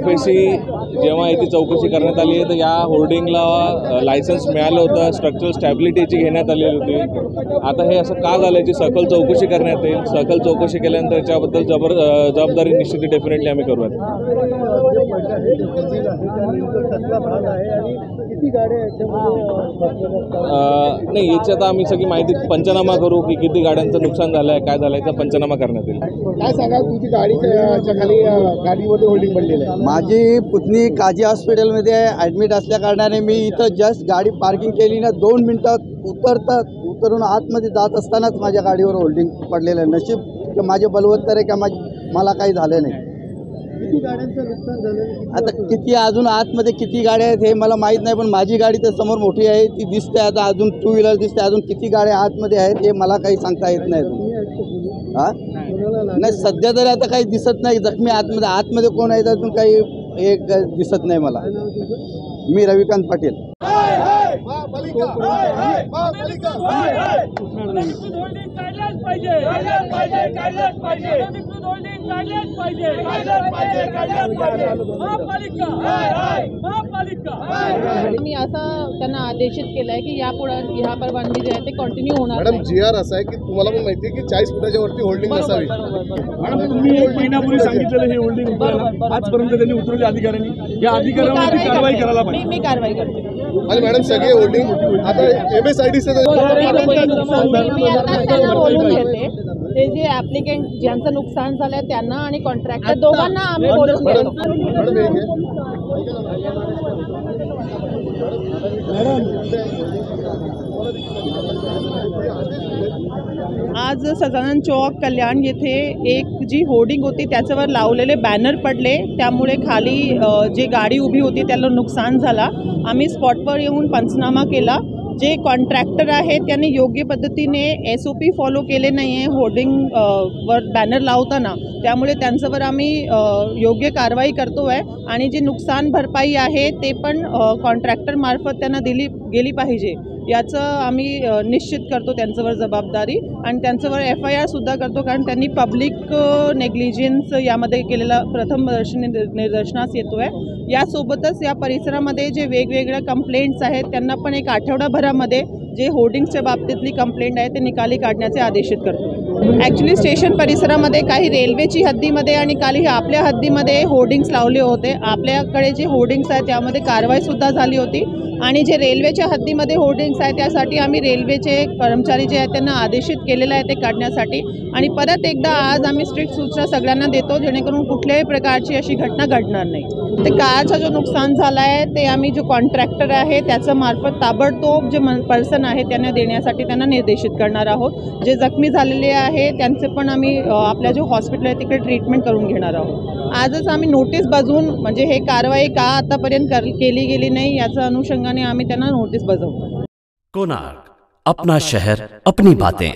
FAC जेव्हा इथे चौकशी करण्यात आली आहे तर या होर्डिंगला लायसन्स मिळालं होतं, स्ट्रक्चरल स्टॅबिलिटीची घेण्यात आलेली होती। आता हे असं का झालं याची सखोल चौकशी करण्यात येईल। सखोल चौकशी केल्यानंतर याच्याबद्दल जबाबदारी निश्चित डेफिनेटली आम्ही करूयात। नाही, याची आता आम्ही सगळी माहिती पंचनामा करू की किती गाड्यांचं नुकसान झालं आहे, काय झालं याचा पंचनामा करण्यात येईल। काय सांगाल, तुमची गाडीच्या खाली गाडीमध्ये होल्डिंग पडलेलं आहे? माझी पुतणी काजी हॉस्पिटलमध्ये ॲडमिट असल्या कारणाने मी इथं जस्ट गाडी पार्किंग केली ना 2 मिनटात उतरून आतमध्ये जात असतानाच माझ्या गाडीवर होल्डिंग पडलेलं आहे। नशीब की माझे बलवत्तर आहे का मला काही झालं नाही। किती गाड्यांचं नुकसान झालं? आता किती अजून आतमध्ये किती गाड्या आहेत हे मला माहीत नाही, पण माझी गाडी तर समोर मोठी आहे ती दिसते। आता अजून 2 व्हीलर दिसते, अजून किती गाड्या आतमध्ये आहेत हे मला काही सांगता येत नाही। हां नाही, सध्या तरी आता काही दिसत नाही जखमी आतमध्ये कोण आहे अजून काही हे दिसत नाही मला। मी रविकांत पाटील। मी असं त्यांना आदेशित केलं आहे की यापुढे ह्या परवानगी जी आहे ते कंटिन्यू होणार। मॅडम, GR असा आहे की तुम्हाला पण माहिती आहे की 40 फुटाच्या वरती होल्डिंग नसावी। मॅडम, तुम्ही 1 महिन्यापूर्वी सांगितलेलं हे होल्डिंग आजपर्यंत त्यांनी उतरवली अधिकाऱ्यांनी, या अधिकाऱ्यांवरती कारवाई करायला पाहिजे। मी कारवाई करते। आणि मॅडम, सगळे होल्डिंग आता MSID से मी आता त्यांना बोलून घेते, ते जे ॲप्लिकेंट ज्यांचं नुकसान झालंय त्यांना आणि कॉन्ट्रॅक्टर दोघांना आम्ही बोलून घेतो। आज सजानन चौक कल्याण येथे एक जी होर्डिंग होती त्याच्यावर लावलेले बॅनर पडले, त्यामुळे खाली जे गाडी उभी होती त्याला नुकसान झाला। आम्ही स्पॉटवर येऊन पंचनामा केला। जे कॉन्ट्रॅक्टर आहे त्यांनी योग्य पद्धतीने SOP फॉलो केले नाही आहे होर्डिंग वर बॅनर लावताना, त्यामुळे त्यांच्यावर आम्ही योग्य कारवाई करतो आहे। आणि जे नुकसान भरपाई आहे ते पण कॉन्ट्रॅक्टरमार्फत त्यांना दिली गेली पाहिजे याचं आम्ही निश्चित करतो त्यांच्यावर जबाबदारी, आणि त्यांच्यावर FIR सुद्धा करतो, कारण त्यांनी पब्लिक नेग्लिजन्स यामध्ये केलेला प्रथम निदर्शनास येतो आहे। यासोबतच या परिसरामध्ये जे वेगवेगळ्या कंप्लेंट्स आहेत त्यांना पण एक आठवडाभरामध्ये जे होर्डिंग्सच्या बाबतीतली कंप्लेंट आहे ते निकाली काढण्याचे आदेशित करतो। ॲक्च्युली स्टेशन परिसरामध्ये काही रेल्वेची हद्दीमध्ये आणि काही आपल्या हद्दीमध्ये होर्डिंग्स लावले होते। आपल्याकडे जे होर्डिंग्स आहेत त्यामध्ये कारवाईसुद्धा झाली होती, आणि जे रेल्वेच्या हद्दीमध्ये होर्डिंग्स आहेत त्यासाठी आम्ही रेल्वेचे कर्मचारी जे आहेत त्यांना आदेशित केलेलं आहे ते काढण्यासाठी। आणि परत एकदा आज आम्ही स्ट्रिक्ट सूचना सगळ्यांना देतो जेणेकरून कुठल्याही प्रकारची अशी घटना घडणार नाही। ते कारचा जो नुकसान झाला आहे ते आम्ही जो कॉन्ट्रॅक्टर आहे त्याचं मार्फत ताबडतोब जे पर्सन आहे त्यांना देण्यासाठी त्यांना निर्देशित करणार आहोत। जे जखमी झालेले आहे त्यांचे पण आम्ही आपल्या जो हॉस्पिटल आहे तिकडे ट्रीटमेंट करून घेणार आहोत। आजच आम्ही नोटीस बजावून, म्हणजे हे कारवाई का आतापर्यंत केली गेली नाही याचा अनुषंगाने आम्ही त्यांना नोटीस बजावतो। कोणार्क, अपना शहर अपनी बातें।